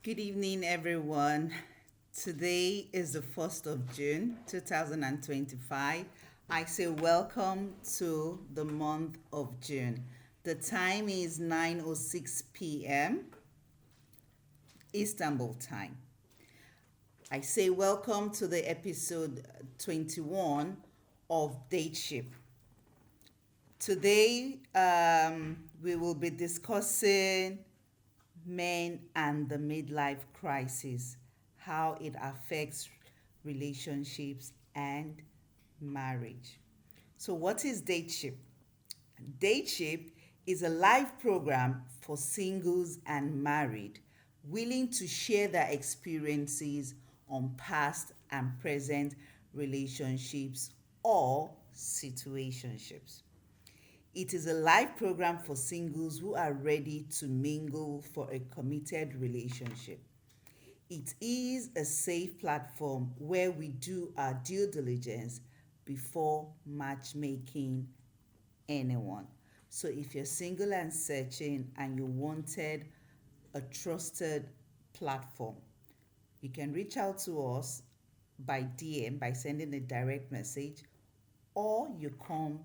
Good evening, everyone. Today is the 1st of June, 2025. I say welcome to the month of June. The time is 9:06 p.m. Istanbul time. I say welcome to the episode 21 of DateShip. Today, we will be discussing men and the midlife crisis, how it affects relationships and marriage. So, what is DateShip? DateShip is a live program for singles and married willing to share their experiences on past and present relationships or situationships. It is a live program for singles who are ready to mingle for a committed relationship. It is a safe platform where we do our due diligence before matchmaking anyone. So if you're single and searching and you wanted a trusted platform, you can reach out to us by DM by sending a direct message, or you come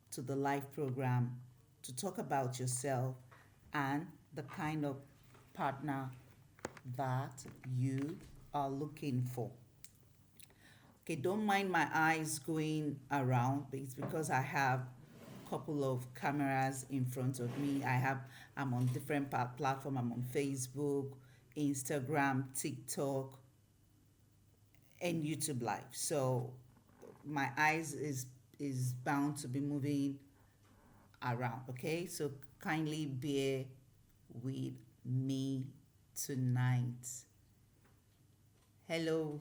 to the live program to talk about yourself and the kind of partner that you are looking for. Okay, don't mind my eyes going around. It's because I have a couple of cameras in front of me. I'm on different platform. I'm on Facebook, Instagram, TikTok, and YouTube Live. So my eyes is bound to be moving around. Okay, so kindly bear with me tonight. Hello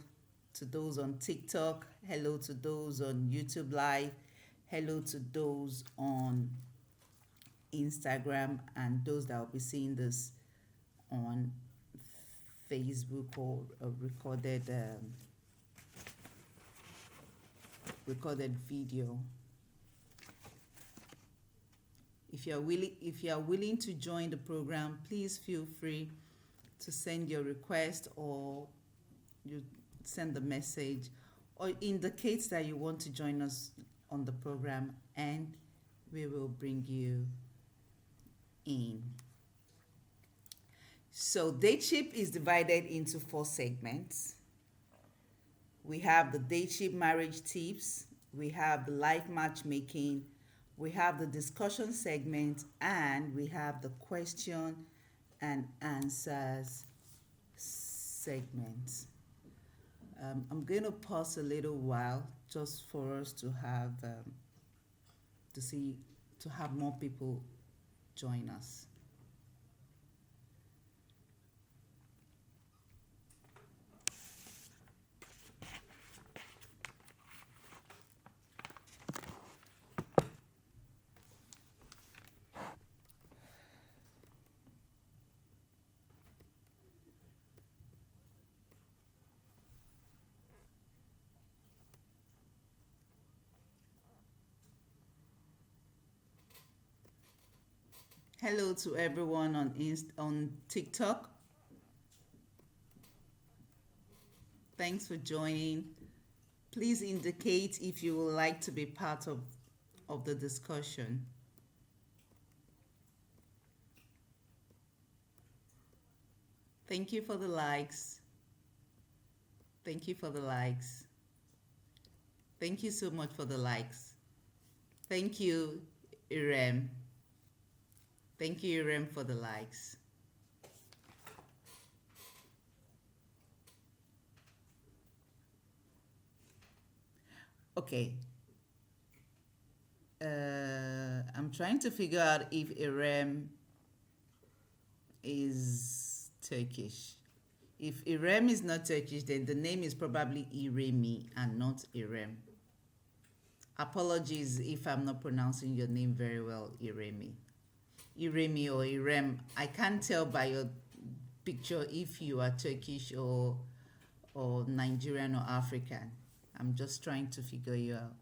to those on TikTok. Hello to those on YouTube Live. Hello to those on Instagram and those that will be seeing this on Facebook or a recorded video. If you are willing to join the program, please feel free to send your request, or you send the message, or indicate that you want to join us on the program, and we will bring you in. So DateShip is divided into 4 segments. We have the DateShip marriage tips, we have the live matchmaking, we have the discussion segment, and we have the question and answers segment. I'm going to pause a little while just for us to have to have more people join us. Hello to everyone on TikTok. Thanks for joining. Please indicate if you would like to be part of the discussion. Thank you for the likes. Thank you for the likes. Thank you so much for the likes. Thank you, Irem. Thank you, Irem, for the likes. Okay. I'm trying to figure out if Irem is Turkish. If Irem is not Turkish, then the name is probably Iremi and not Irem. Apologies if I'm not pronouncing your name very well, Iremi. Iremi or Irem. I can't tell by your picture if you are Turkish or Nigerian or African. I'm just trying to figure you out.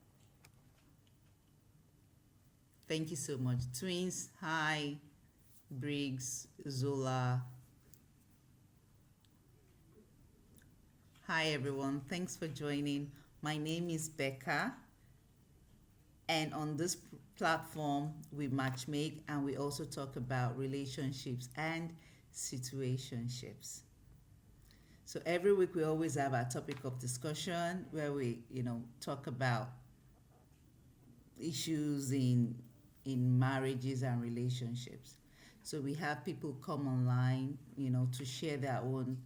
Thank you so much. Twins, hi. Briggs, Zola, Hi, everyone. Thanks for joining. My name is Becca, and on this platform, we matchmake and we also talk about relationships and situationships. So every week, we always have our topic of discussion where we, talk about issues in marriages and relationships. So we have people come online, to share their own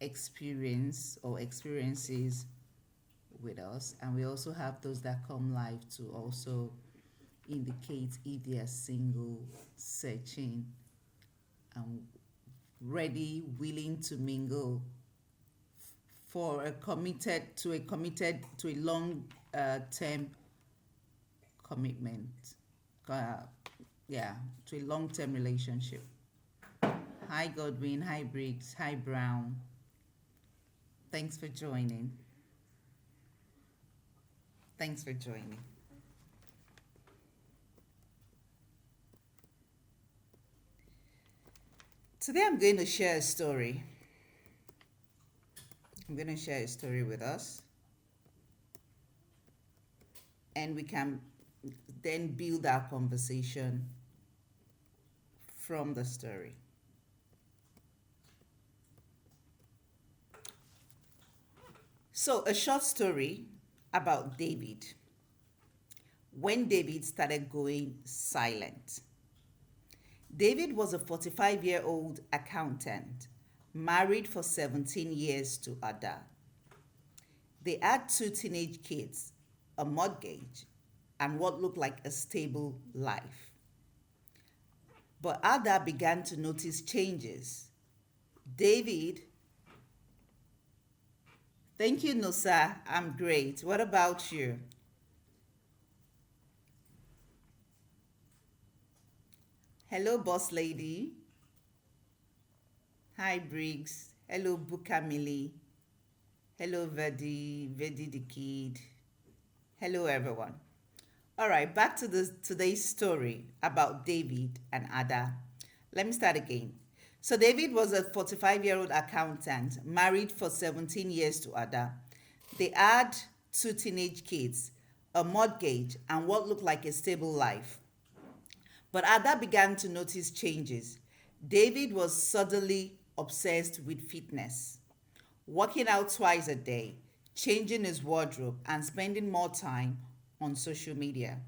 experience or experiences with us, and we also have those that come live to also indicate if they are single, searching, and ready, willing to mingle for a long term commitment. Uh, yeah, to a long term relationship. Hi Godwin, hi Briggs, hi Brown. Thanks for joining. Thanks for joining. Today I'm going to share a story. I'm going to share a story with us, and we can then build our conversation from the story. So, a short story about David. When David started going silent. David was a 45-year-old accountant, married for 17 years to Ada. They had two teenage kids, a mortgage, and what looked like a stable life. But Ada began to notice changes. David, thank you, Nusa. I'm great. What about you? Hello, boss lady. Hi, Briggs. Hello, Bukamili. Hello, Vedi the kid. Hello, everyone. All right, back to today's story about David and Ada. Let me start again. So David was a 45-year-old accountant, married for 17 years to Ada. They had two teenage kids, a mortgage, and what looked like a stable life. But Ada began to notice changes. David was suddenly obsessed with fitness, working out twice a day, changing his wardrobe, and spending more time on social media.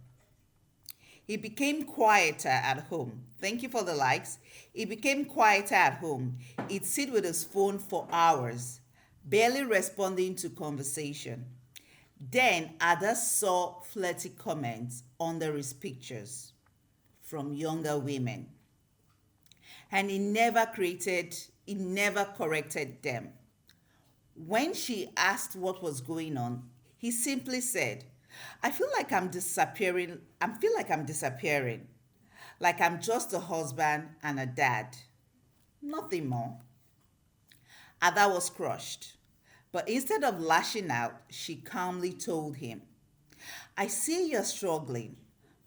He became quieter at home. Thank you for the likes. He became quieter at home. He'd sit with his phone for hours, barely responding to conversation. Then others saw flirty comments under his pictures from younger women. And he never corrected them. When she asked what was going on, he simply said, I feel like I'm disappearing. I feel like I'm disappearing. Like I'm just a husband and a dad. Nothing more. Ada was crushed. But instead of lashing out, she calmly told him, I see you're struggling,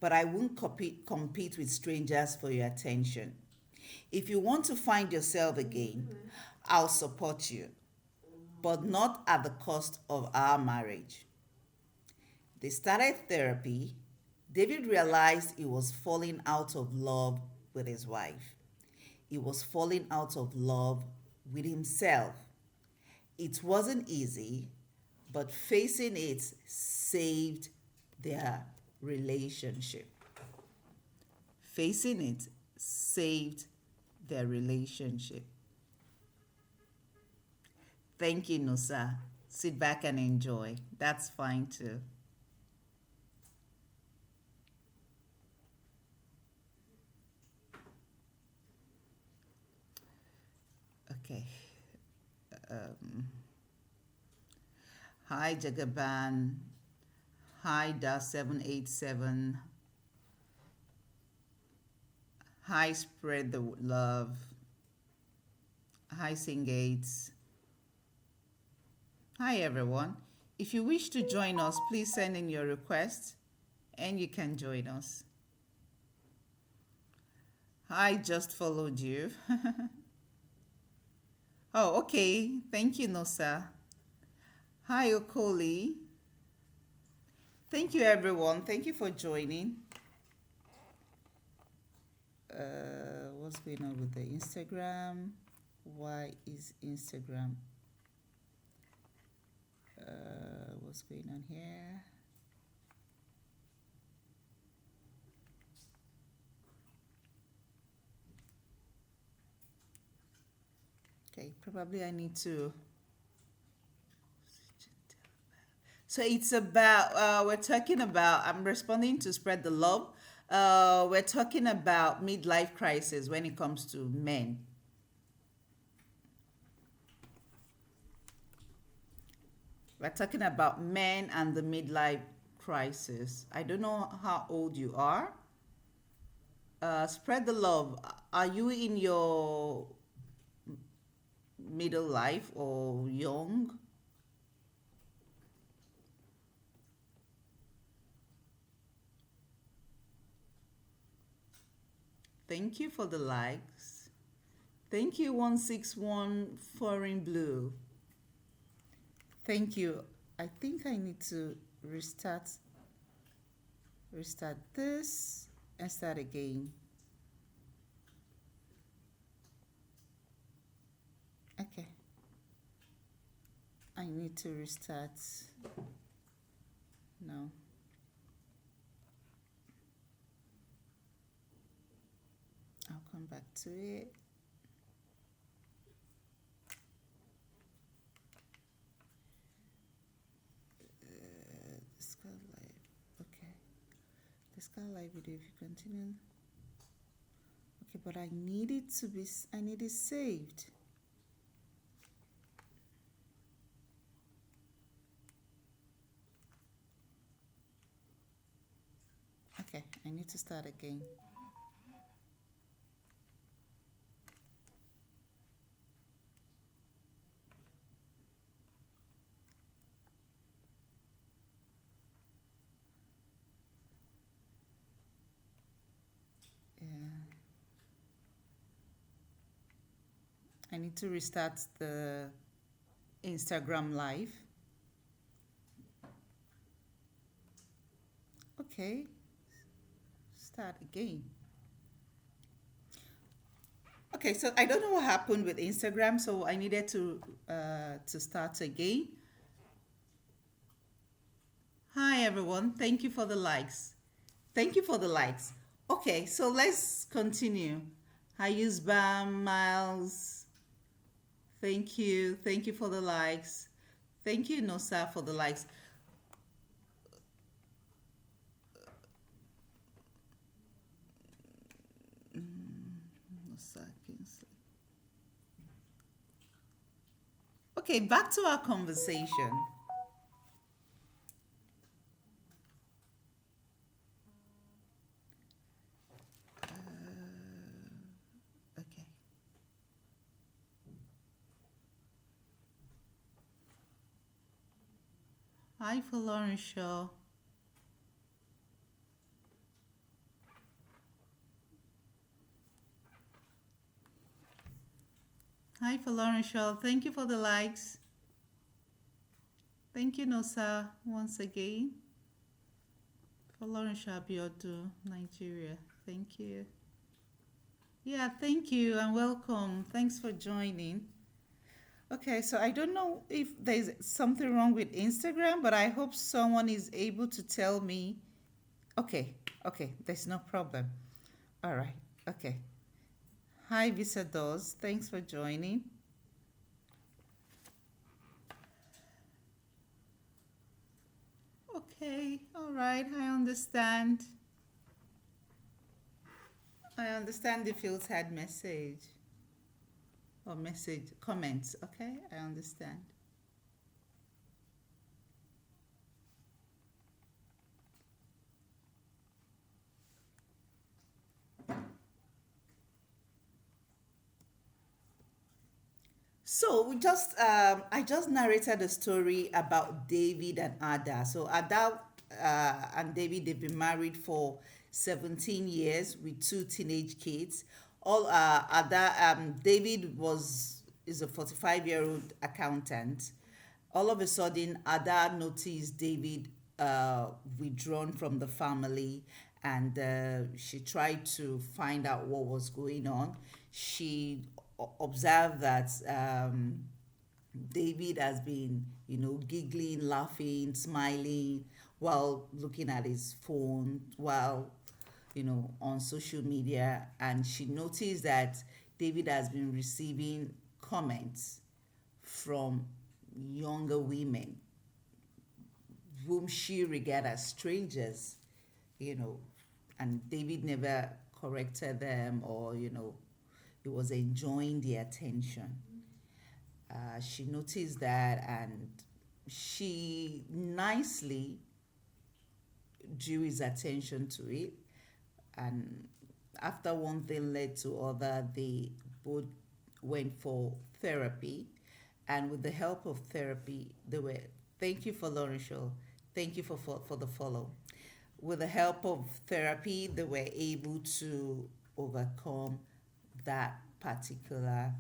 but I won't compete with strangers for your attention. If you want to find yourself again, I'll support you, but not at the cost of our marriage. They started therapy. David realized he was falling out of love with his wife. He was falling out of love with himself. It wasn't easy, but facing it saved their relationship. Facing it saved their relationship. Thank you, Nusa. Sit back and enjoy. That's fine too. Okay. Um, Hi, Jagaban. Hi, Da787. Hi, Spread the Love. Hi, Singates. Hi, everyone. If you wish to join us, please send in your request and you can join us. I just followed you. Oh, okay. Thank you, Nosa. Hi, Okoli. Thank you, everyone. Thank you for joining. What's going on with the Instagram? Why is Instagram? What's going on here? Okay, probably I need to. So it's about, we're talking about, I'm responding to spread the love. We're talking about midlife crisis when it comes to men. We're talking about men and the midlife crisis. I don't know how old you are. Spread the love. Are you in your middle life or young? Thank you for the likes. Thank you, 161 Foreign Blue. Thank you. I think I need to restart this and start again. Okay. I need to restart. No. I'll come back to it. Discard live. Okay. Discard live video if you continue. Okay, but I need it to be, I need it saved. Okay, I need to start again. Yeah. I need to restart the Instagram live. Okay, start again. Okay, so I don't know what happened with Instagram, so I needed to start again. Hi everyone, thank you for the likes. Thank you for the likes. Okay, so let's continue. Hi Yusbam, Miles. Thank you for the likes. Thank you Nosa for the likes. Nosa, okay, back to our conversation. Okay. Hi for Lauren Shaw. Hi for Lauren Shaw. Thank you for the likes. Thank you, Nosa, once again. For Lauren Shaw Biodu, Nigeria. Thank you. Yeah, thank you and welcome. Thanks for joining. Okay, so I don't know if there's something wrong with Instagram, but I hope someone is able to tell me. Okay, okay, there's no problem. All right, okay. Hi, Visadors. Thanks for joining. Okay, all right, I understand. I understand the fields had message or message comments. Okay, I understand. So I just narrated a story about David and Ada. So Ada and David, they've been married for 17 years with two teenage kids. All David is a 45-year-old accountant. All of a sudden, Ada noticed David withdrawn from the family, and she tried to find out what was going on. She observed that David has been, giggling, laughing, smiling while looking at his phone, while, on social media. And she noticed that David has been receiving comments from younger women whom she regarded as strangers, you know, and David never corrected them, or, he was enjoying the attention. She noticed that, and she nicely drew his attention to it. And after one thing led to other, they both went for therapy. And with the help of therapy, they were, thank you for Lauren Shaw, thank you for the follow. With the help of therapy, they were able to overcome that particular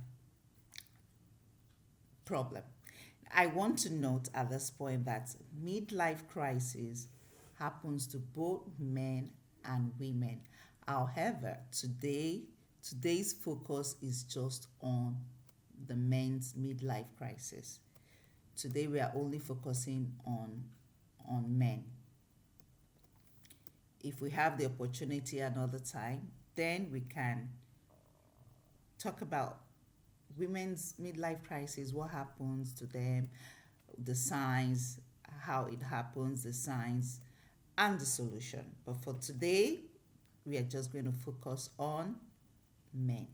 problem. I want to note at this point that midlife crisis happens to both men and women. However, today's focus is just on the men's midlife crisis. Today we are only focusing on men. If we have the opportunity another time, then we can talk about women's midlife crisis, what happens to them, the signs, how it happens, the signs, and the solution. But for today, we are just going to focus on men.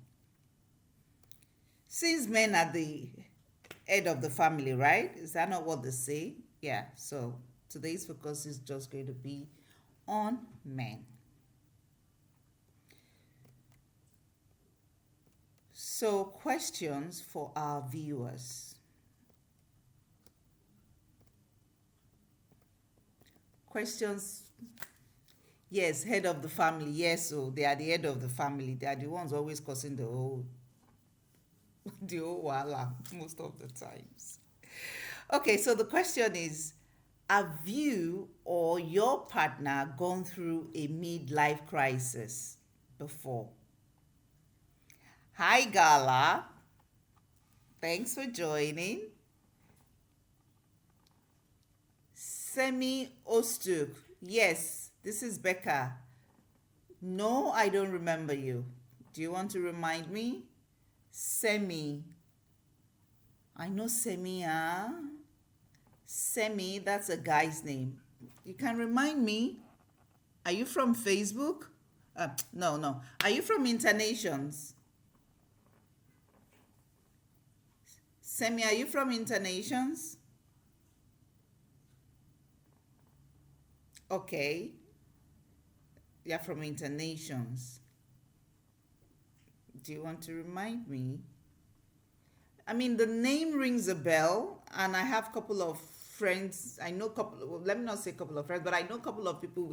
Since men are the head of the family, right? Is that not what they say? Yeah, so today's focus is just going to be on men. So, questions for our viewers. Questions. Yes, head of the family. Yes, so they are the head of the family. They are the ones always causing the whole wala most of the times. Okay, so the question is, have you or your partner gone through a midlife crisis before? Hi, Gala. Thanks for joining. Semi Ostuk. Yes, this is Becca. No, I don't remember you. Do you want to remind me? Semi. I know Semi, Semi, that's a guy's name. You can remind me. Are you from Facebook? No. Are you from Internations? Semi, are you from Internations? Okay. You're from Internations. Do you want to remind me? I mean, the name rings a bell, and I have a couple of friends. I know let me not say a couple of friends, but I know a couple of people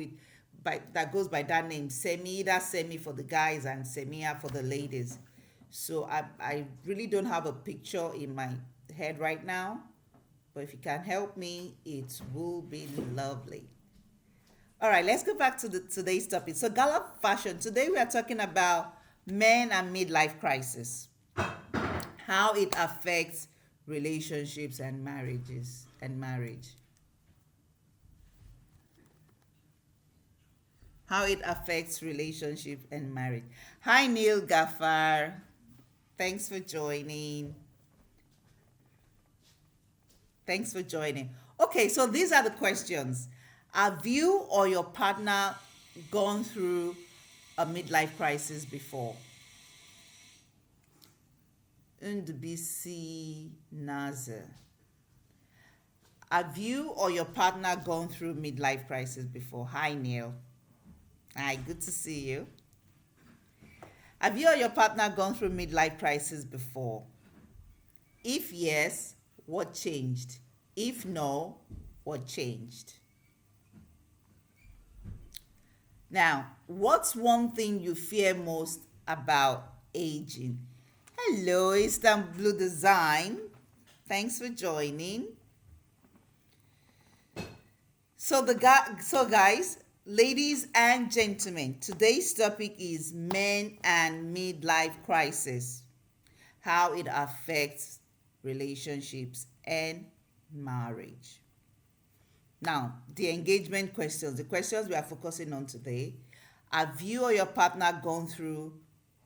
that goes by that name. Semi, that's Semi for the guys and Semia for the ladies. So I really don't have a picture in my head right now, but if you can help me, it will be lovely. All right, let's go back to today's topic. So, gala fashion. Today we are talking about men and midlife crisis, how it affects relationships and marriage. How it affects relationship and marriage. Hi, Neil Gaffar. Thanks for joining. Okay, so these are the questions. Have you or your partner gone through a midlife crisis before? Ndbisi Nazer. Have you or your partner gone through midlife crisis before? Hi, Neil. Hi, good to see you. Have you or your partner gone through midlife crisis before? If yes, what changed? If no, what changed? Now, what's one thing you fear most about aging? Hello, Istanbul Design. Thanks for joining. Guys, ladies and gentlemen, today's topic is men and midlife crisis, how it affects relationships and marriage. Now, the engagement questions, the questions we are focusing on today. Have you or your partner gone through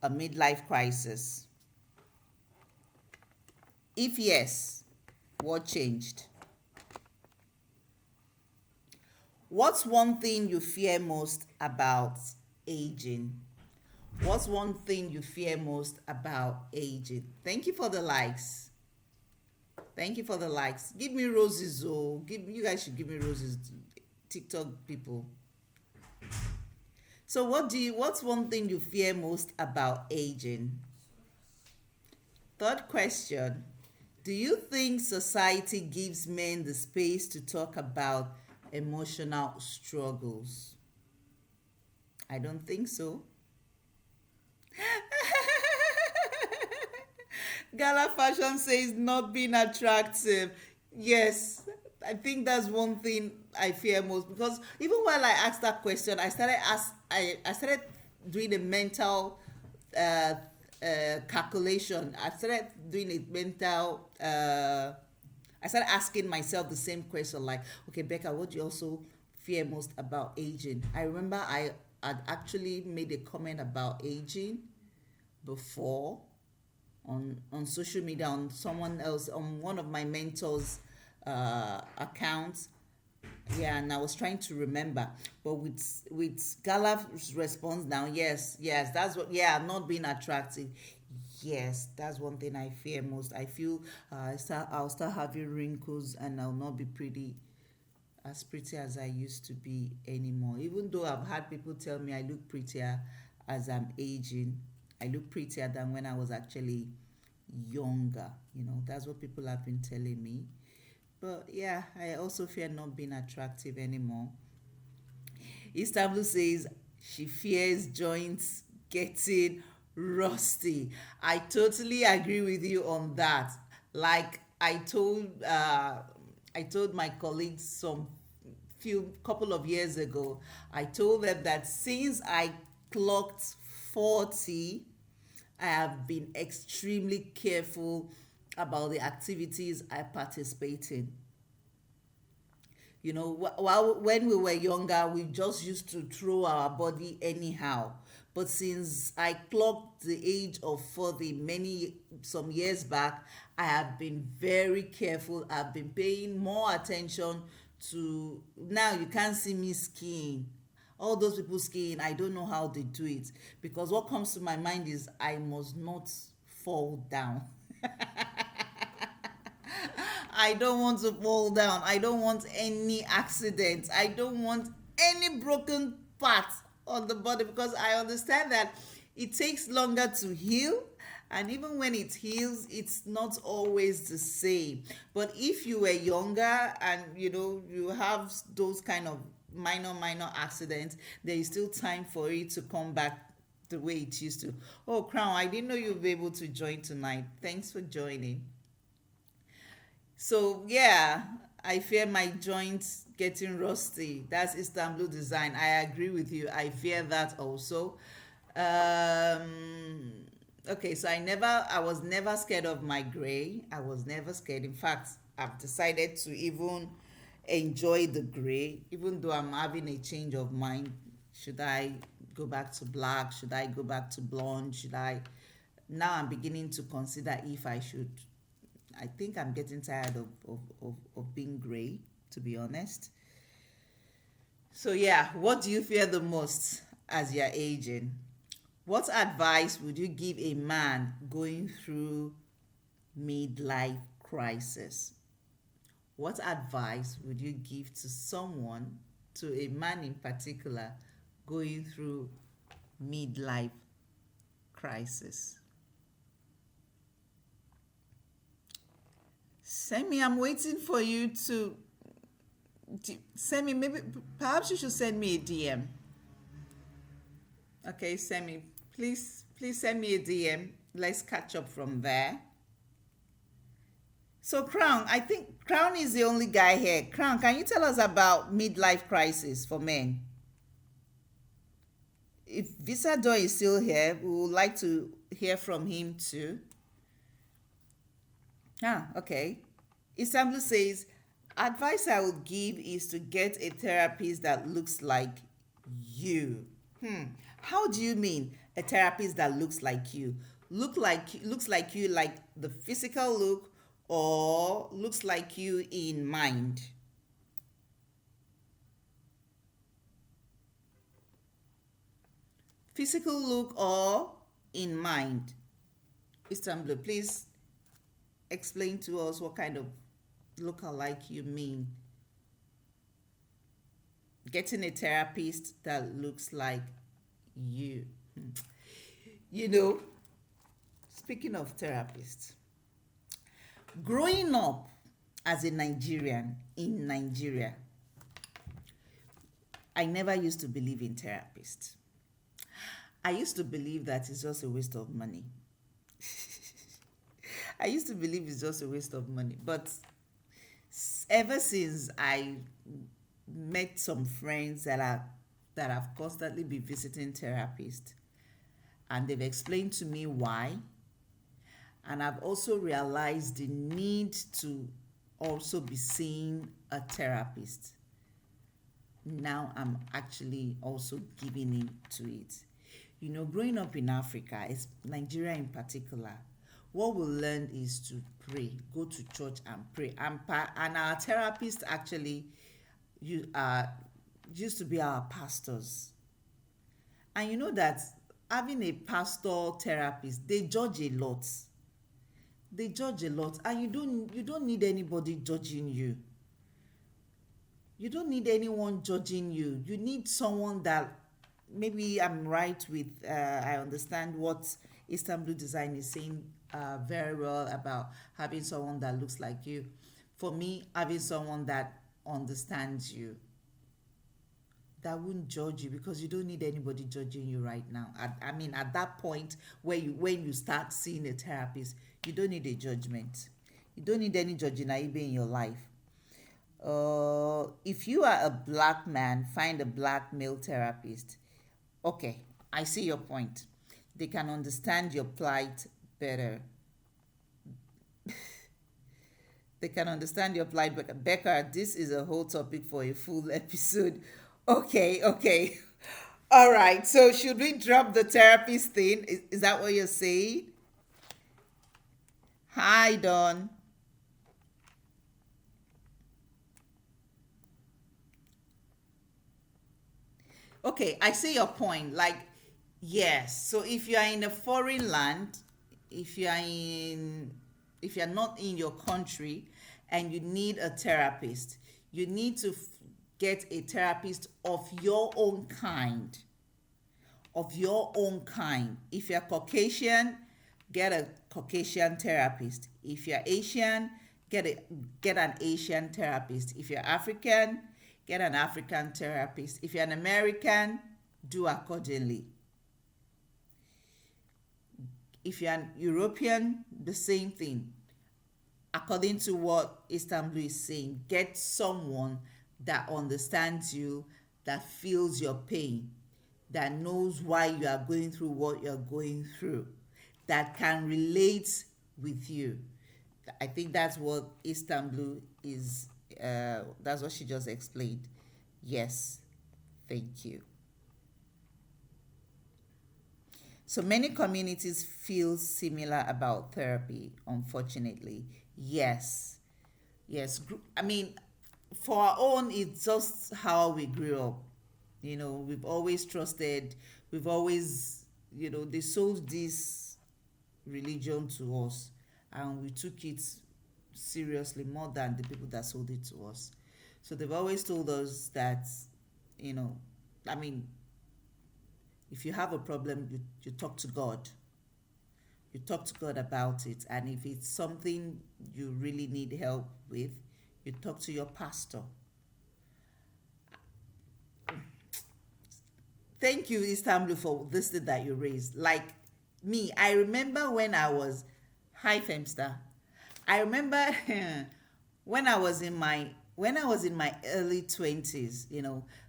a midlife crisis? If yes, what changed? What's one thing you fear most about aging? What's one thing you fear most about aging? Thank you for the likes. Thank you for the likes. Give me roses, oh. You guys should give me roses, TikTok people. So what's one thing you fear most about aging? Third question. Do you think society gives men the space to talk about emotional struggles? I don't think so. Gala Fashion says not being attractive. Yes, I think that's one thing I fear most, because even while I asked that question, I started doing a mental calculation. I started doing a mental. I started asking myself the same question, like, okay, Becca, what do you also fear most about aging? I remember I had actually made a comment about aging before on social media, on someone else, on one of my mentors' accounts. Yeah, and I was trying to remember, but with Gala's response now, yes, that's what. Yeah, not being attractive. Yes, that's one thing I fear most. I feel I'll start having wrinkles and I'll not be as pretty as I used to be anymore. Even though I've had people tell me I look prettier as I'm aging, I look prettier than when I was actually younger. That's what people have been telling me. But yeah, I also fear not being attractive anymore. Istanbul says she fears joints getting rusty. I totally agree with you on that. Like I told my colleagues some few couple of years ago, I told them that since I clocked 40, I have been extremely careful about the activities I participate in. While when we were younger, we just used to throw our body anyhow. But since I clocked the age of 40 some years back, I have been very careful. I've been paying more attention to. Now you can't see me skiing. All those people skiing, I don't know how they do it, because what comes to my mind is I must not fall down. I don't want to fall down. I don't want any accidents. I don't want any broken parts on the body, because I understand that it takes longer to heal, and even when it heals, it's not always the same. But if you were younger and you have those kind of minor accidents, there is still time for it to come back the way it used to. Oh, Crown, I didn't know you'd be able to join tonight. Thanks for joining. So yeah, I fear my joints getting rusty. That's Istanbul design. I agree with you. I fear that also. Okay, so I was never scared of my gray. I was never scared. In fact, I've decided to even enjoy the gray, even though I'm having a change of mind. Should I go back to black? Should I go back to blonde? Now I'm beginning to consider if I should. I think I'm getting tired of being gray, to be honest. So yeah, what do you fear the most as you're aging? What advice would you give a man going through midlife crisis? What advice would you give to a man in particular, going through midlife crisis? Semi, I'm waiting for you to Semi, maybe perhaps you should send me a DM. Okay, Semi, please send me a DM. Let's catch up from there. So, Crown, I think Crown is the only guy here. Crown, can you tell us about midlife crisis for men? If Visador is still here, we would like to hear from him too. Ah, okay. Istanbul says, advice I would give is to get a therapist that looks like you. How do you mean a therapist that looks like you? Looks like you like the physical look or looks like you in mind? Physical look or in mind? Istanbul, please explain to us what kind of look-alike you mean. Getting a therapist that looks like you. You know, speaking of therapists, growing up as a Nigerian in Nigeria, I never used to believe in therapists. I used to believe that it's just a waste of money. I used to believe it's just a waste of money. But ever since I met some friends that have constantly been visiting therapists, and they've explained to me why, and I've also realized the need to also be seeing a therapist. Now I'm actually also giving in to it. You know, growing up in Africa, it's Nigeria in particular, what we learn is to pray, go to church and pray. And our therapists actually used to be our pastors. And you know that having a pastor therapist, they judge a lot. They judge a lot, and you don't need anybody judging you. You don't need anyone judging you. You need someone that, maybe I'm right with, I understand what Istanbul Design is saying very well about having someone that looks like you. For me, having someone that understands you, that wouldn't judge you, because you don't need anybody judging you right now. I mean, at that point where when you start seeing a therapist, you don't need a judgment. You don't need any judging even in your life. If you are a black man, find a black male therapist. Okay, I see your point. They can understand your plight better. They can understand your plight better. Becca, this is a whole topic for a full episode. Okay. All right. So should we drop the therapist thing? Is that what you're saying? Hi, Don. Okay, I see your point. Like, yes. So if you are in a foreign land, if you are in if you're not in your country and you need a therapist, you need to get a therapist of your own kind. Of your own kind. If you're Caucasian, get a Caucasian therapist. If you're Asian, get an Asian therapist. If you're African, get an African therapist. If you're an American, do accordingly. If you're an European, the same thing. According to what Istanbul is saying, get someone that understands you, that feels your pain, that knows why you are going through what you're going through, that can relate with you. I think that's what Istanbul is, that's what she just explained. Yes, thank you. So many communities feel similar about therapy, unfortunately. Yes. Yes. I mean, for our own, it's just how we grew up. You know, we've always trusted, we've always, they sold this religion to us, and we took it seriously more than the people that sold it to us. So they've always told us that, you know, I mean, if you have a problem, you talk to God. You talk to God about it. And if it's something you really need help with, you talk to your pastor. Thank you, Istanbul, for this thing that you raised. Like me, I remember when I was, hi, Femster. I remember when I was in my early 20s,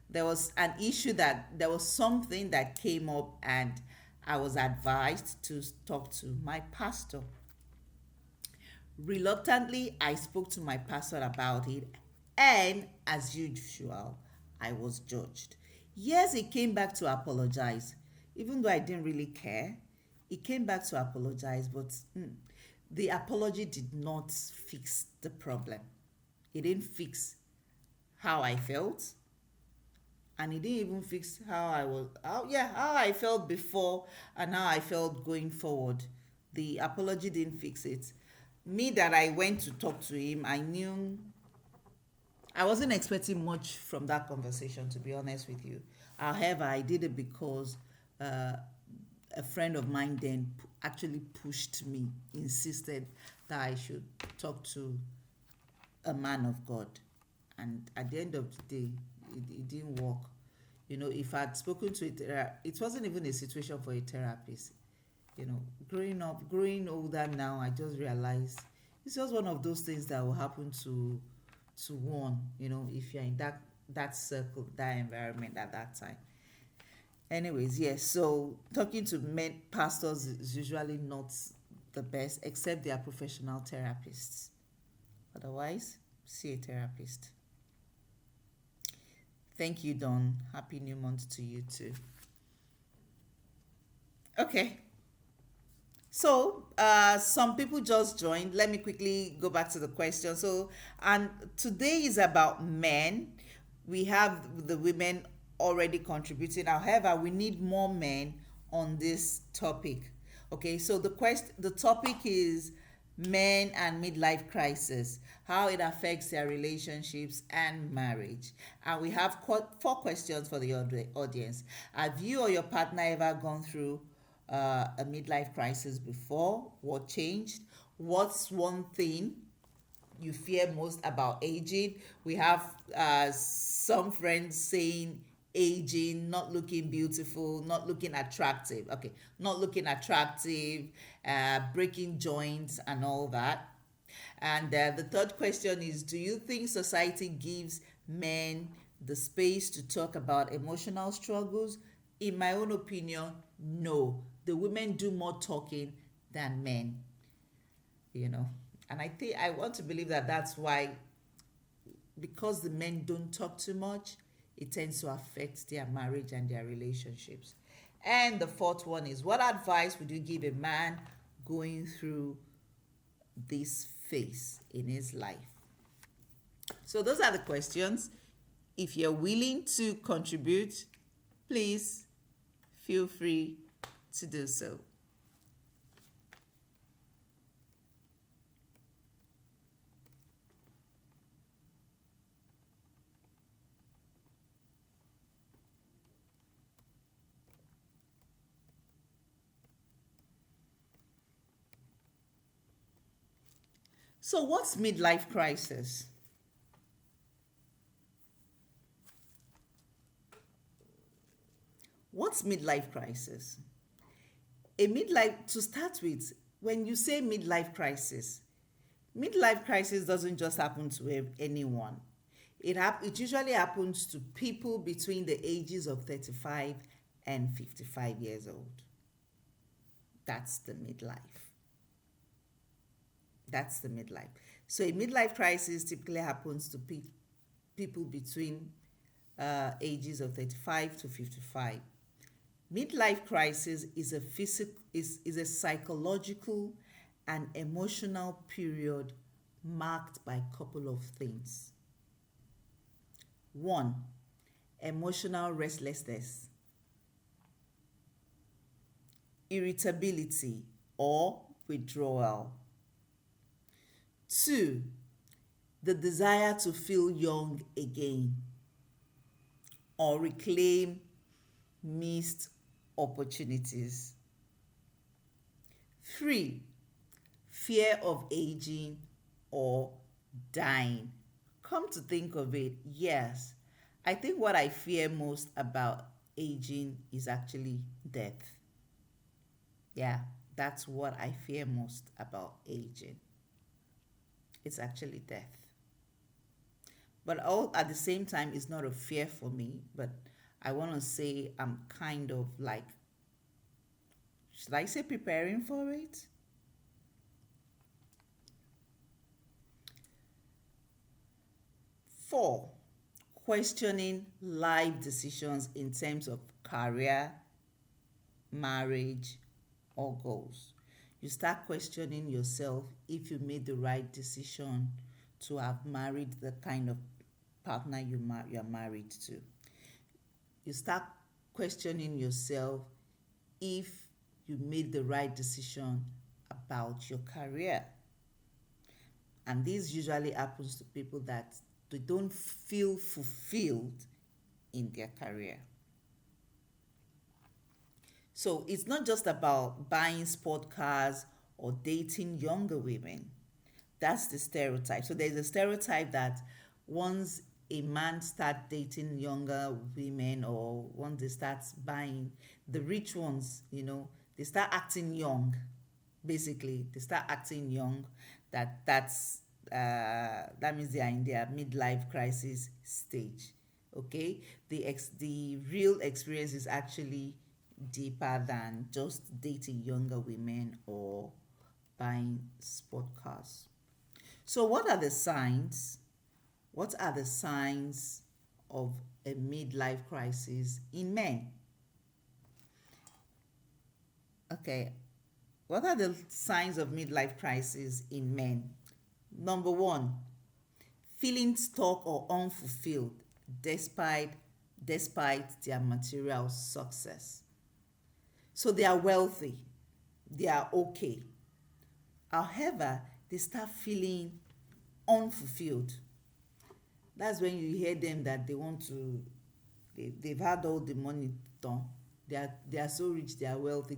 there was an issue that there was something that came up, and I was advised to talk to my pastor. Reluctantly, I spoke to my pastor about it, and as usual, I was judged. Yes, he came back to apologize, even though I didn't really care. He came back to apologize, but the apology did not fix the problem. It didn't fix how I felt, and it didn't even fix how I felt before and how I felt going forward. The apology didn't fix it. Me that I went to talk to him, I knew I wasn't expecting much from that conversation, to be honest with you. However, I did it because uh, a friend of mine then actually pushed me, insisted that I should talk to a man of God. And at the end of the day, it didn't work. If I'd spoken to it wasn't even a situation for a therapist. Growing older now, I just realized it's just one of those things that will happen to one, if you're in that circle, that environment at that time. Anyways, yes, so talking to men pastors is usually not the best, except they are professional therapists. Otherwise, see a therapist. Thank you, Dawn. Happy new month to you too. Okay. So, some people just joined. Let me quickly go back to the question. So, and today is about men. We have the women already contributing. However, we need more men on this topic. Okay, so the topic is men and midlife crisis, how it affects their relationships and marriage. And we have four questions for the audience. Have you or your partner ever gone through a midlife crisis before? What changed? What's one thing you fear most about aging? We have some friends saying aging, not looking beautiful, not looking attractive. Okay, not looking attractive, breaking joints, and all that. And the third question is, do you think society gives men the space to talk about emotional struggles? In my own opinion, no. The women do more talking than men, And I want to believe that that's why, because the men don't talk too much, it tends to affect their marriage and their relationships. And the fourth one is, what advice would you give a man going through this phase in his life? So those are the questions. If you're willing to contribute, please feel free to do so. So what's midlife crisis? What's midlife crisis? To start with, when you say midlife crisis doesn't just happen to anyone. It usually happens to people between the ages of 35 and 55 years old. That's the midlife. That's the midlife. So a midlife crisis typically happens to people between ages of 35 to 55. Midlife crisis is a psychological and emotional period marked by a couple of things. One, emotional restlessness, irritability or withdrawal. Two, the desire to feel young again or reclaim missed opportunities. Three, fear of aging or dying. Come to think of it, yes, I think what I fear most about aging is actually death. Yeah, that's what I fear most about aging. It's actually death. But all at the same time, it's not a fear for me, but I want to say I'm kind of like, should I say preparing for it? 4, questioning life decisions in terms of career, marriage, or goals. You start questioning yourself if you made the right decision to have married the kind of partner you're married to. You start questioning yourself if you made the right decision about your career. And this usually happens to people that they don't feel fulfilled in their career. So it's not just about buying sport cars or dating younger women. That's the stereotype. So there's a stereotype that once a man start dating younger women, or once they start buying, the rich ones, they start acting young. Basically, they start acting young. That means they are in their midlife crisis stage. Okay, the real experience is actually deeper than just dating younger women or buying sport cars. So, what are the signs? What are the signs of a midlife crisis in men? Okay, what are the signs of midlife crisis in men? Number 1, feeling stuck or unfulfilled despite their material success. So they are wealthy, they are okay. However, they start feeling unfulfilled. That's when you hear them that they've had all the money done. They are so rich, they are wealthy.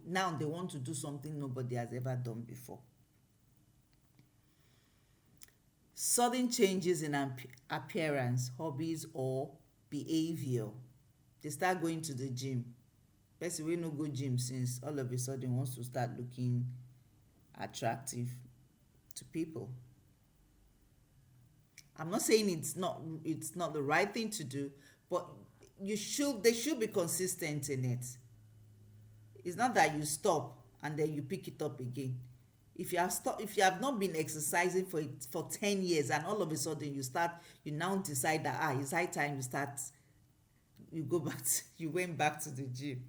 Now they want to do something nobody has ever done before. Sudden changes in appearance, hobbies, or behavior. They start going to the gym. Person wey no go gym since, all of a sudden wants to start looking attractive to people. I'm not saying it's not the right thing to do, but they should be consistent in it. It's not that you stop and then you pick it up again. If you have not been exercising for 10 years, and all of a sudden you now decide that it's high time you went back to the gym.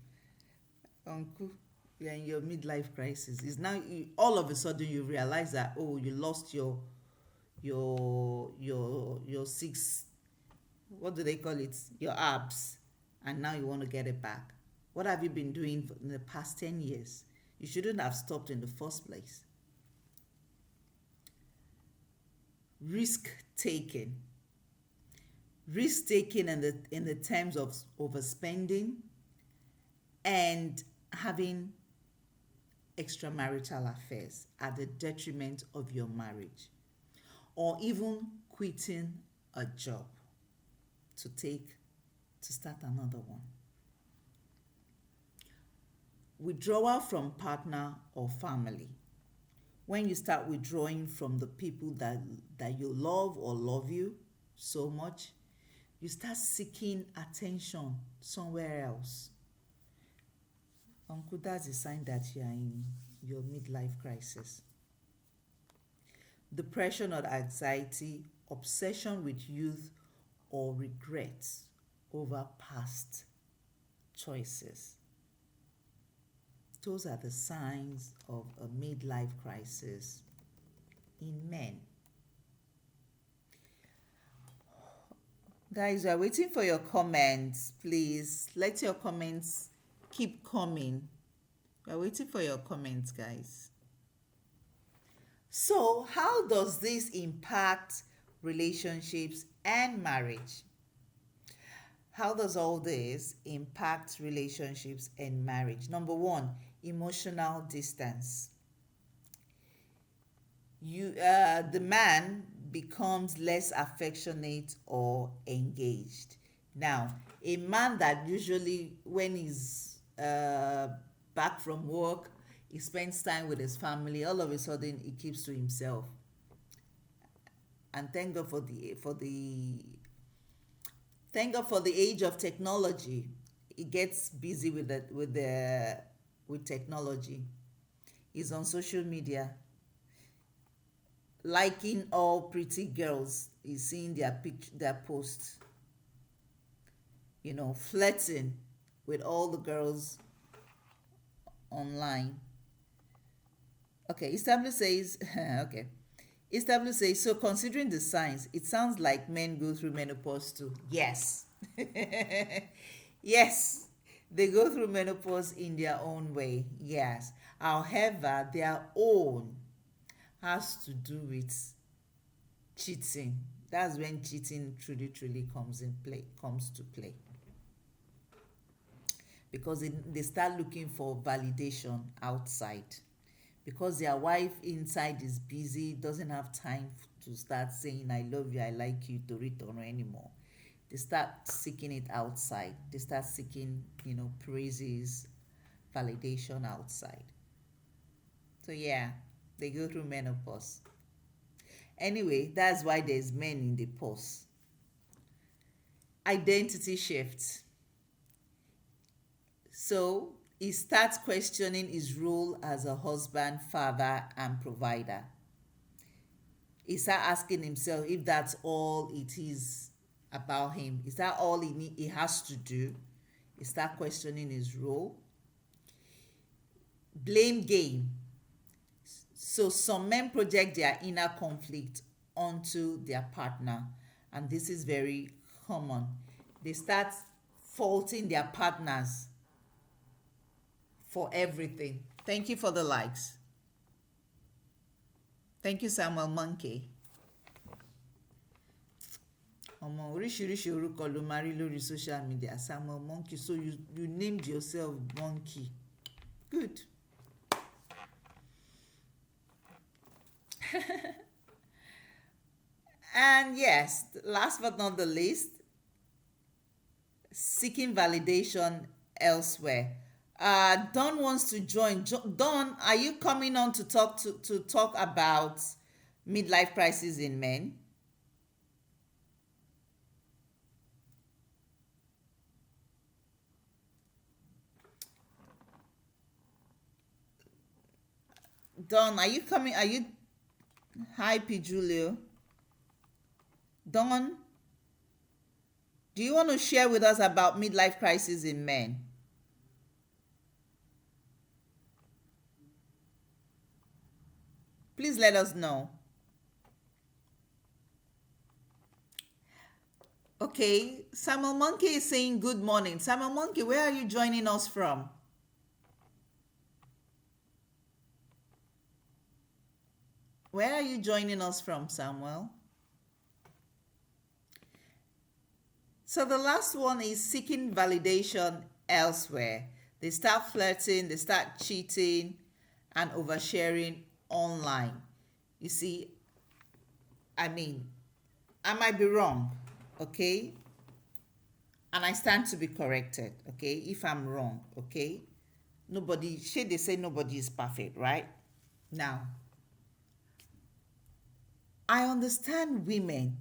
Uncle, you're in your midlife crisis. It's now all of a sudden you realize that you lost your 6, what do they call it, your abs, and now you want to get it back. What have you been doing in the past 10 years? You shouldn't have stopped in the first place. Risk taking in the terms of overspending and having extramarital affairs at the detriment of your marriage, or even quitting a job to start another one. Withdrawal from partner or family. When you start withdrawing from the people that you love or love you so much, you start seeking attention somewhere else. Uncle, that's a sign that you are in your midlife crisis. Depression or anxiety, obsession with youth, or regrets over past choices. Those are the signs of a midlife crisis in men. Guys, we are waiting for your comments. Please let your comments keep coming. We are waiting for your comments, guys. So, how does this impact relationships and marriage? How does all this impact relationships and marriage? Number 1, emotional distance. The man becomes less affectionate or engaged. Now, a man that usually, when he's back from work, he spends time with his family, all of a sudden he keeps to himself. And thank God for the age of technology. It gets busy with technology. He's on social media, liking all pretty girls. He's seeing their posts, flirting with all the girls online. Okay, Istanbul says, okay. Istanbul says, so considering the signs, it sounds like men go through menopause too. Yes. Yes, they go through menopause in their own way. Yes. However, their own has to do with cheating. That's when cheating truly comes to play. Because they start looking for validation outside. Because their wife inside is busy, doesn't have time to start saying I love you, I like you to return anymore. They start seeking it outside. They start seeking, praises, validation outside. So yeah, they go through menopause. Anyway, that's why there's men in the pause. Identity shift. So he starts questioning his role as a husband, father, and provider. He starts asking himself if that's all it is about him. Is that all he has to do? He starts questioning his role. Blame game. So some men project their inner conflict onto their partner, and this is very common. They start faulting their partners for everything. Thank you for the likes. Thank you, Samuel Monkey. ọmọ oríṣiríṣi orúkọ ló máa rí lórí social media. Samuel Monkey, so you named yourself Monkey. Good. And yes, last but not the least, seeking validation elsewhere. Don wants to join. Don, are you coming on to talk about midlife crisis in men? Don, are you coming? Hi, P. Julio. Don, do you want to share with us about midlife crisis in men? Please let us know. Okay, Samuel Monkey is saying good morning. Samuel Monkey, where are you joining us from? Where are you joining us from, Samuel? So the last one is seeking validation elsewhere. They start flirting, they start cheating, and oversharing online. You see, I might be wrong, okay? And I stand to be corrected, okay? If I'm wrong, okay? They say nobody is perfect, right? Now, I understand women,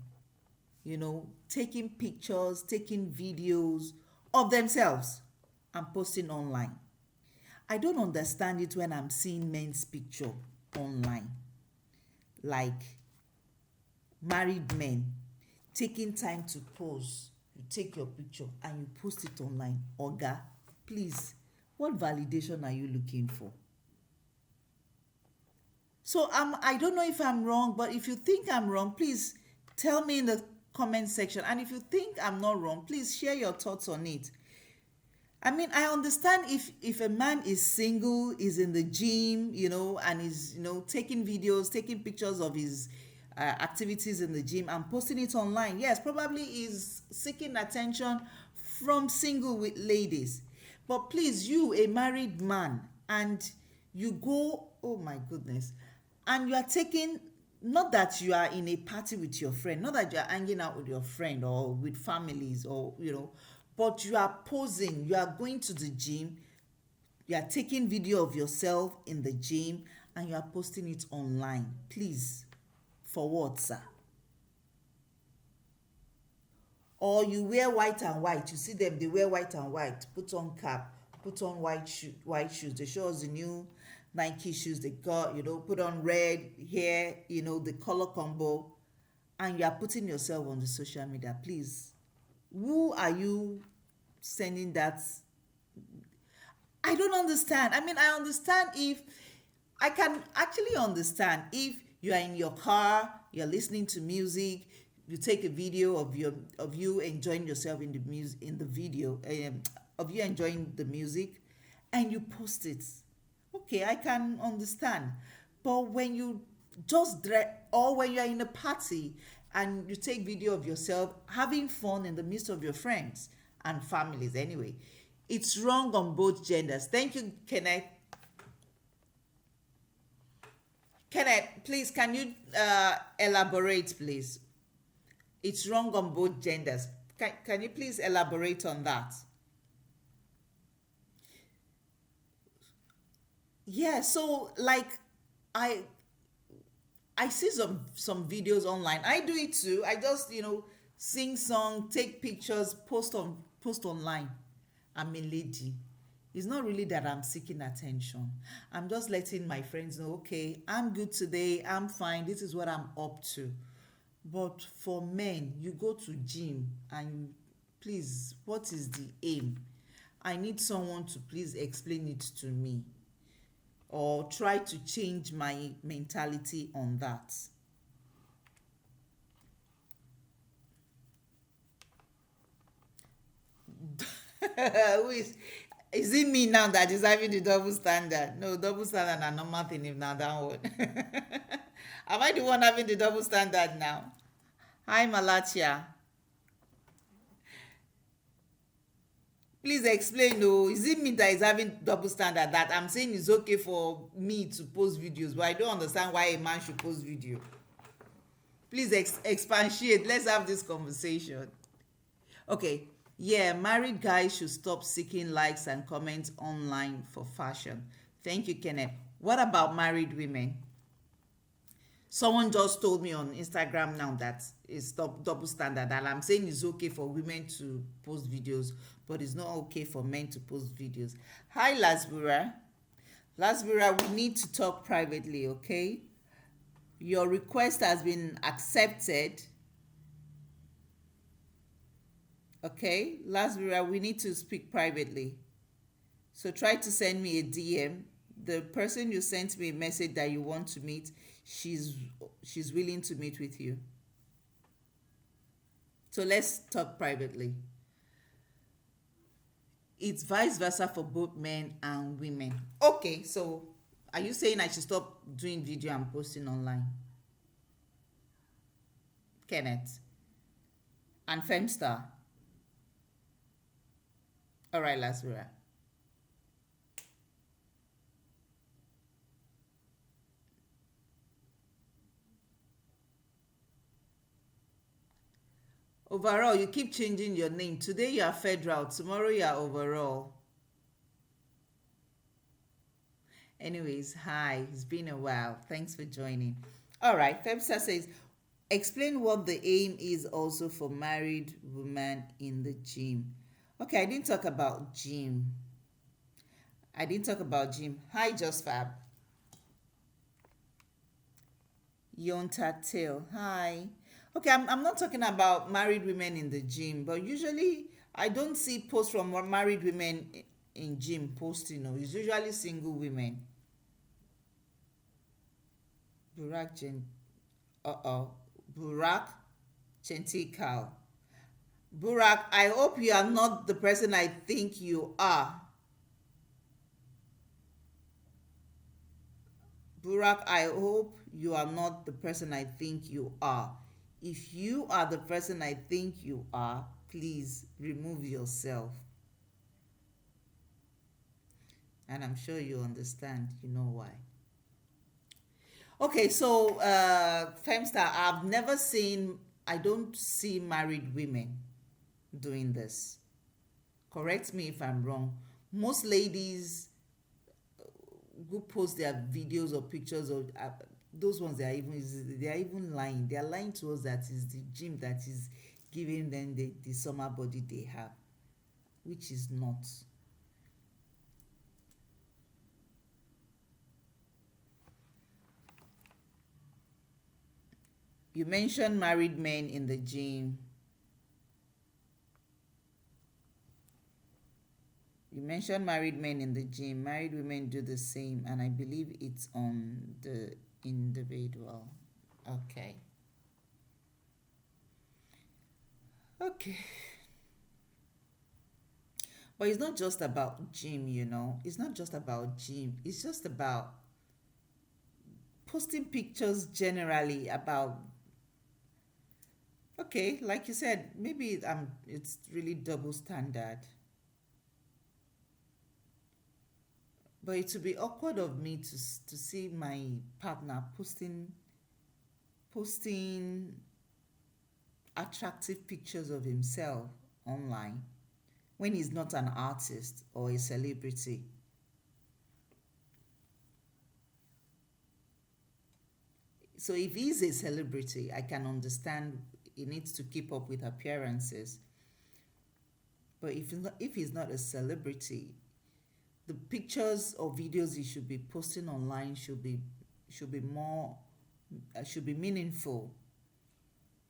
taking pictures, taking videos of themselves and posting online. I don't understand it when I'm seeing men's picture online. Like married men taking time to pose. You take your picture and you post it online. Oga, please, what validation are you looking for? So I don't know if I'm wrong, but if you think I'm wrong, please tell me in the comment section. And if you think I'm not wrong, please share your thoughts on it. I understand if a man is single, is in the gym, and is, taking videos, taking pictures of his activities in the gym and posting it online. Yes, probably is seeking attention from single with ladies. But please, you, a married man, and you go, oh my goodness, and you are taking, not that you are in a party with your friend, not that you are hanging out with your friend or with families or, but you are posing, you are going to the gym, you are taking video of yourself in the gym and you are posting it online. Please, for what, sir? Or you wear white and white. You see them, they wear white and white. Put on cap, put on white shoes. They show us the new Nike shoes they got, put on red hair, the color combo, and you are putting yourself on the social media. Please, who are you sending that? I don't understand. I mean, I understand if I can actually understand if you are in your car, you're listening to music, you take a video of you enjoying yourself in the music in the video, of you enjoying the music, and you post it. Okay, I can understand. But when you or when you are in a party and you take video of yourself having fun in the midst of your friends and families, anyway, it's wrong on both genders. Thank you, Kenneth. Kenneth, please, can you elaborate, please? It's wrong on both genders. Can you please elaborate on that? Yeah, so like I I see some videos online. I do it too. I just, sing song, take pictures, post online. I'm a lady. It's not really that I'm seeking attention. I'm just letting my friends know, okay, I'm good today, I'm fine, this is what I'm up to. But for men, you go to gym and please, what is the aim? I need someone to please explain it to me or try to change my mentality on that. Who is it me now that is having the double standard? No, double standard and normal thing if now that one. Am I the one having the double standard now? Hi Malatia. Please explain. No, is it me that is having double standard that I'm saying it's okay for me to post videos, but I don't understand why a man should post video? Please expatiate. Let's have this conversation. Okay. Yeah, married guys should stop seeking likes and comments online for fashion. Thank you, Kenneth. What about married women? Someone just told me on Instagram now that it's double standard, and I'm saying it's okay for women to post videos, but it's not okay for men to post videos. Hi, Lasbura. Lasbura, we need to talk privately, okay? Your request has been accepted. Okay, Lasbura, we need to speak privately. So try to send me a DM. The person you sent me a message that you want to meet, she's willing to meet with you. So let's talk privately. It's vice versa for both men and women. Okay, so are you saying I should stop doing video and posting online? Kenneth and Femstar. All right, Lasura. Overall, you keep changing your name. Today you are federal, tomorrow you are overall. Anyways, hi, it's been a while. Thanks for joining. All right, Femsa says, explain what the aim is also for married women in the gym. Okay, I didn't talk about gym. Hi, Just Fab. Yonta Tail. Hi. Okay, I'm not talking about married women in the gym, but usually I don't see posts from married women in gym posting. No, it's usually single women. Burak Gen. Burak Gentikal. Burak, I hope you are not the person I think you are. Burak, I hope you are not the person I think you are. If you are the person I think you are, please remove yourself. And I'm sure you understand. You know why. Okay, so Femstar, I don't see married women doing this. Correct me if I'm wrong. Most ladies who post their videos or pictures of those ones, they are even lying. They are lying to us that is the gym that is giving them the summer body they have, which is not. You mentioned married men in the gym. You mentioned married men in the gym. Married women do the same, and I believe it's on the individual. Okay. Okay. But it's not just about gym, you know. It's not just about gym. It's just about posting pictures generally about, okay, like you said, maybe it's really double standard. But it would be awkward of me to see my partner posting attractive pictures of himself online when he's not an artist or a celebrity. So if he's a celebrity, I can understand he needs to keep up with appearances. But if he's not a celebrity, the pictures or videos he should be posting online should be more should be meaningful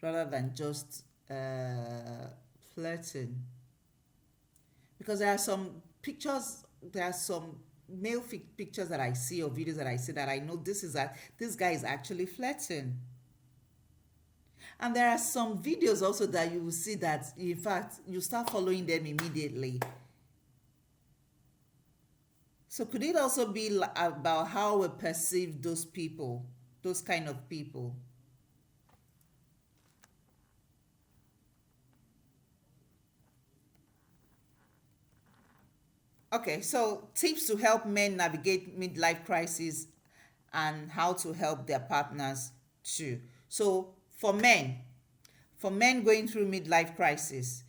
rather than just flirting. Because there are some pictures that I see or videos that I see that I know this guy is actually flirting. And there are some videos also that you will see that, in fact, you start following them immediately. So could it also be about how we perceive those people, those kind of people? Okay, so tips to help men navigate midlife crisis and how to help their partners too. So for men going through midlife crisis,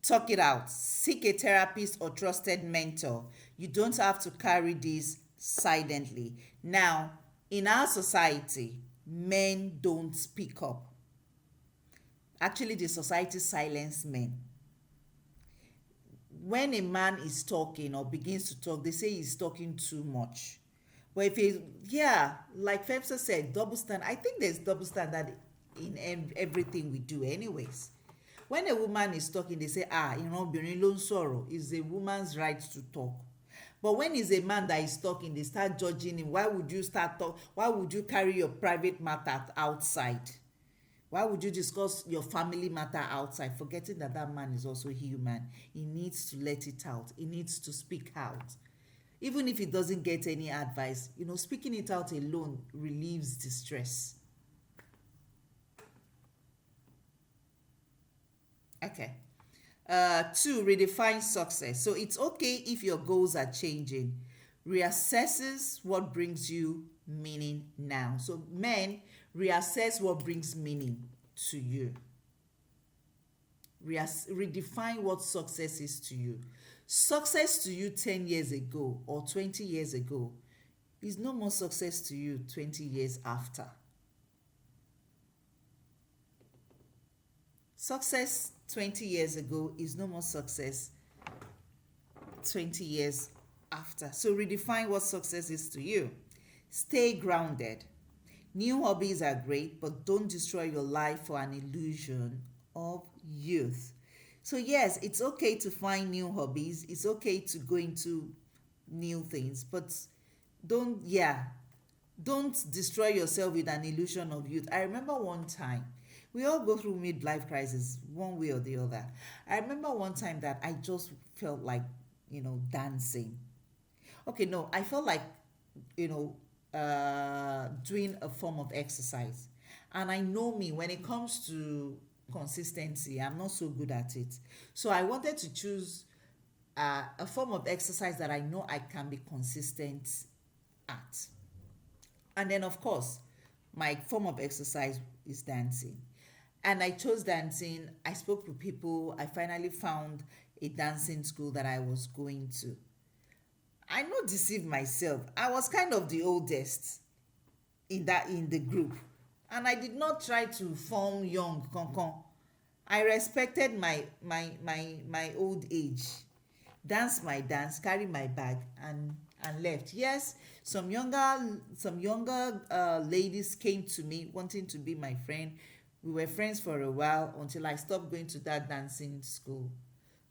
talk it out. Seek a therapist or trusted mentor. You don't have to carry this silently. Now, in our society, men don't speak up. Actually, the society silence men. When a man is talking or begins to talk, they say he's talking too much. But if he, yeah, like Femsa said, double standard. I think there's double standard in everything we do, anyways. When a woman is talking, they say, obìnrin ló ń sọ̀rọ̀. It's a woman's right to talk. But when it's a man that is talking, they start judging him. Why would you start talk? Why would you carry your private matter outside? Why would you discuss your family matter outside, forgetting that that man is also human? He needs to let it out. He needs to speak out. Even if he doesn't get any advice, speaking it out alone relieves distress. Okay. Two, redefine success. So it's okay if your goals are changing. Reassesses what brings you meaning now. So men, reassess what brings meaning to you. Redefine what success is to you. Success to you 10 years ago or 20 years ago is no more success to you 20 years after. Success 20 years ago is no more success 20 years after. So redefine what success is to you. Stay grounded. New hobbies are great, but don't destroy your life for an illusion of youth. So yes, it's okay to find new hobbies. It's okay to go into new things, but don't don't destroy yourself with an illusion of youth. I remember one time, we all go through midlife crisis one way or the other. I remember one time that I just felt like, dancing. Okay, no, I felt like, doing a form of exercise. And I know me, when it comes to consistency, I'm not so good at it. So I wanted to choose a form of exercise that I know I can be consistent at. And then, of course, my form of exercise is dancing. And I chose dancing. I spoke to people. I finally found a dancing school that I was going to. I not deceive myself. I was kind of the oldest in the group. And I did not try to form young concon. I respected my old age, dance my dance, carry my bag, and left. Yes, some younger ladies came to me wanting to be my friend. We were friends for a while until I stopped going to that dancing school.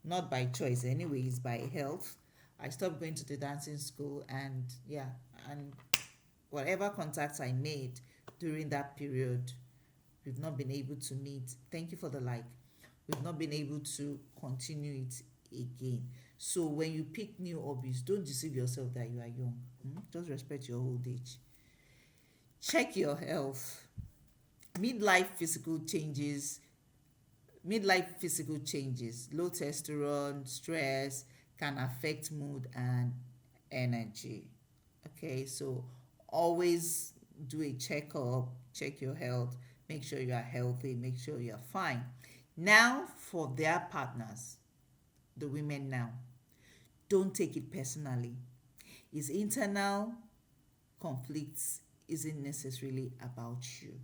Not by choice, anyways, by health. I stopped going to the dancing school, and yeah, and whatever contacts I made during that period, we've not been able to meet. Thank you for the like. We've not been able to continue it again. So when you pick new hobbies, don't deceive yourself that you are young. Just respect your old age. Check your health. Midlife physical changes. Midlife physical changes, low testosterone, stress can affect mood and energy. Okay, so always do a checkup, check your health, make sure you are healthy, make sure you are fine. Now, for their partners, the women now, don't take it personally. It's internal conflicts isn't necessarily about you.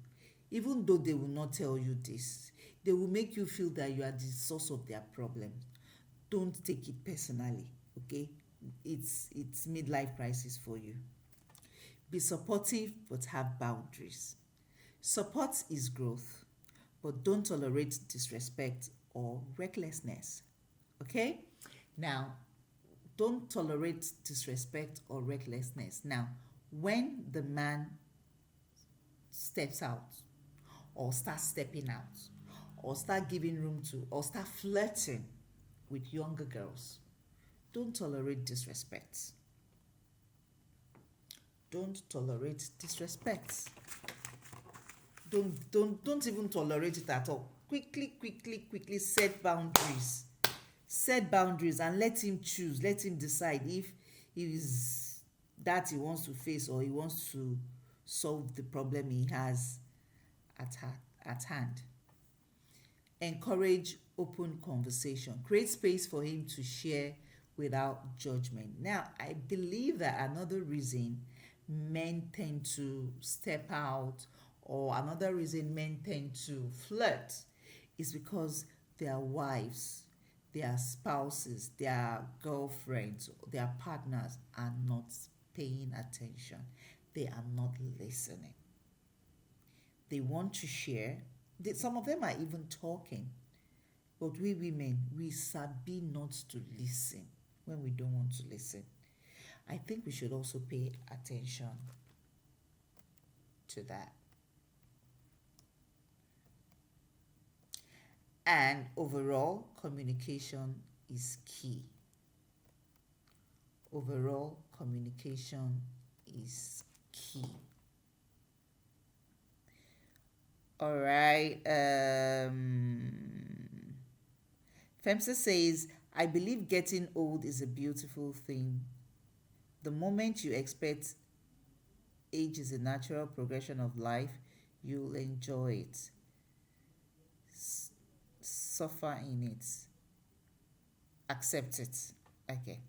Even though they will not tell you this, they will make you feel that you are the source of their problems. Don't take it personally, okay? It's midlife crisis for you. Be supportive but have boundaries. Support is growth, but don't tolerate disrespect or recklessness. Okay? Now, don't tolerate disrespect or recklessness. Now, when the man steps out or starts stepping out or start giving room to or start flirting with younger girls, don't tolerate disrespect. Don't tolerate disrespect. Don't even tolerate it at all. Quickly set boundaries. Set boundaries and let him choose. Let him decide if it is that he wants to face or he wants to solve the problem he has at hand. Encourage open conversation. Create space for him to share without judgment. Now, I believe that another reason men tend to step out or another reason men tend to flirt is because their wives, their spouses, their girlfriends, their partners are not paying attention. They are not listening. They want to share. Some of them are even talking. But we women, we sabi not to listen when we don't want to listen. I think we should also pay attention to that. And overall, communication is key. Overall, communication is key. All right. FEMSA says, I believe getting old is a beautiful thing. The moment you expect age is a natural progression of life, you'll enjoy it. Suffer in it. Accept it. Okay.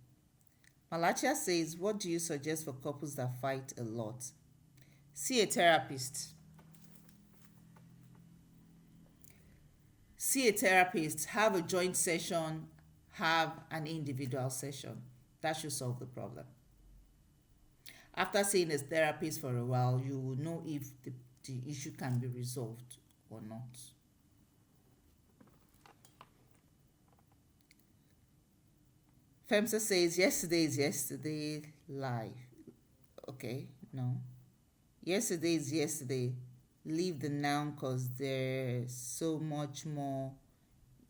Malachia says, what do you suggest for couples that fight a lot? See a therapist. See a therapist. Have a joint session. Have an individual session. That should solve the problem. After seeing a therapist for a while, you will know if the issue can be resolved or not. FEMSA says, yesterday is yesterday, live. Okay, no. Yesterday is yesterday. Leave the now because there's so much more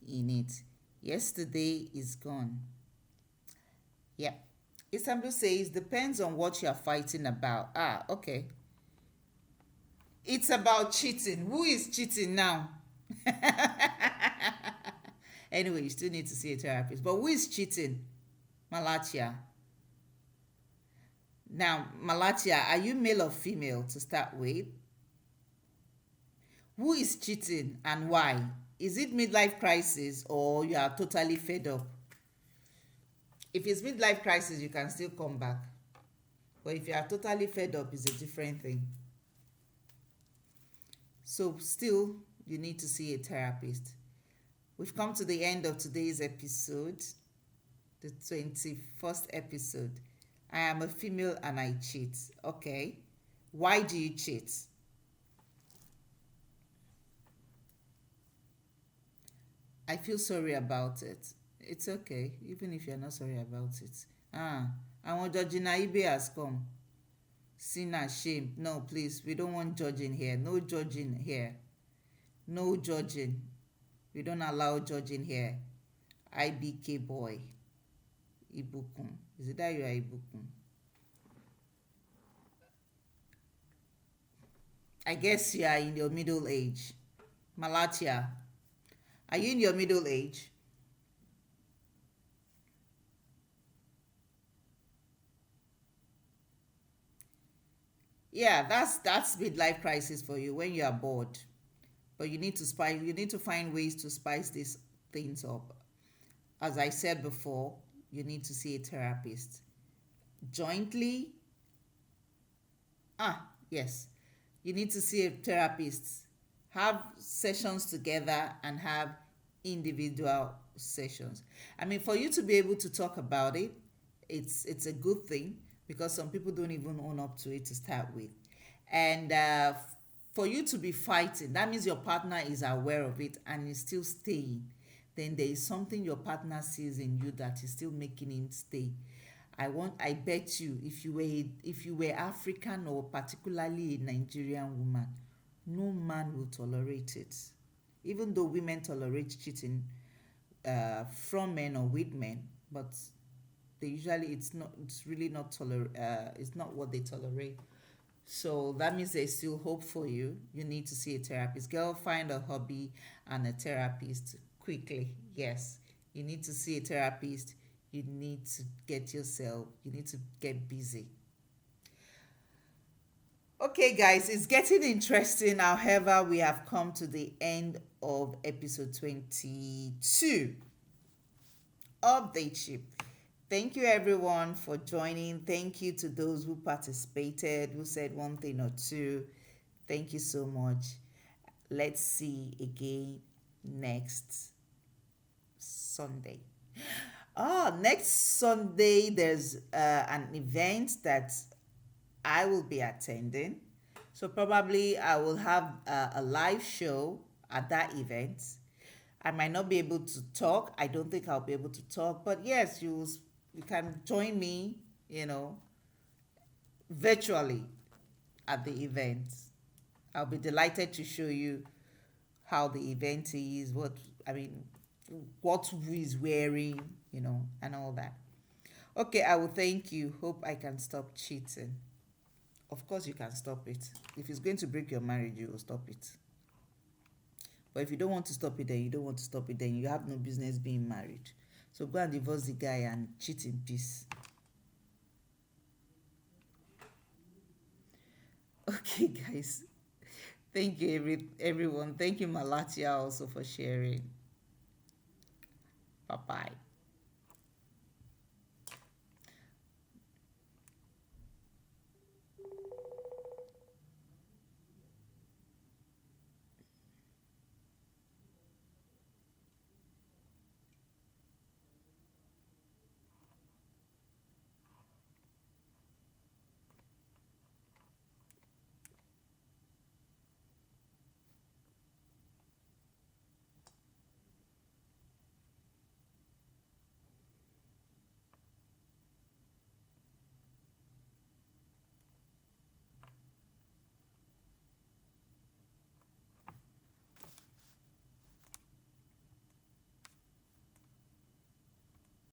in it. Yesterday is gone. Yeah. Istanbul says, depends on what you're fighting about. Okay. It's about cheating. Who is cheating now? Anyway, you still need to see a therapist. But who is cheating? Malatia. Now, Malatia, are you male or female to start with? Who is cheating and why? Is it midlife crisis or you are totally fed up? If it's midlife crisis, you can still come back. But if you are totally fed up, it's a different thing. So still, you need to see a therapist. We've come to the end of today's episode, the 21st episode. I am a female and I cheat. Okay. Why do you cheat? I feel sorry about it. It's okay, even if you're not sorry about it. Ah, àwọn Georgina Ibe has come. Sin and shame. No, please, we don't want judging here. No judging here. No judging. We don't allow judging here. IBK boy. Ibukun. Is it that you are Ibukun? I guess you are in your middle age. Malatia, are you in your middle age? Yeah, that's midlife crisis for you when you are bored. But you need to find ways to spice these things up. As I said before, you need to see a therapist. Jointly, yes. You need to see a therapist. Have sessions together and have individual sessions. I mean, for you to be able to talk about it, it's a good thing because some people don't even own up to it to start with. And for you to be fighting, that means your partner is aware of it and is still staying. Then there is something your partner sees in you that is still making him stay. I bet you if you were African or particularly a Nigerian woman, no man will tolerate it. Even though women tolerate cheating from men or with men, but they usually it's really not it's not what they tolerate. So that means there's still hope for you. You need to see a therapist. Girl, find a hobby and a therapist quickly. Yes, you need to see a therapist. You need to you need to get busy. Okay, guys, it's getting interesting. However, we have come to the end of episode 22 of DateShip. Thank you, everyone, for joining. Thank you to those who participated, who said one thing or two. Thank you so much. Let's see again next Sunday. Next Sunday, there's an event that I will be attending. So probably I will have a live show at that event. I might not be able to talk. I don't think I'll be able to talk. But yes, you can join me, virtually at the event. I'll be delighted to show you how the event is, I mean, what who is wearing, and all that. Okay, I will thank you. Hope I can stop cheating. Of course, you can stop it. If it's going to break your marriage, you will stop it. But if you don't want to stop it, then you don't want to stop it, then you have no business being married. So go and divorce the guy and cheat in peace. Okay, guys. Thank you, everyone. Thank you, Malatia, also for sharing. Bye bye.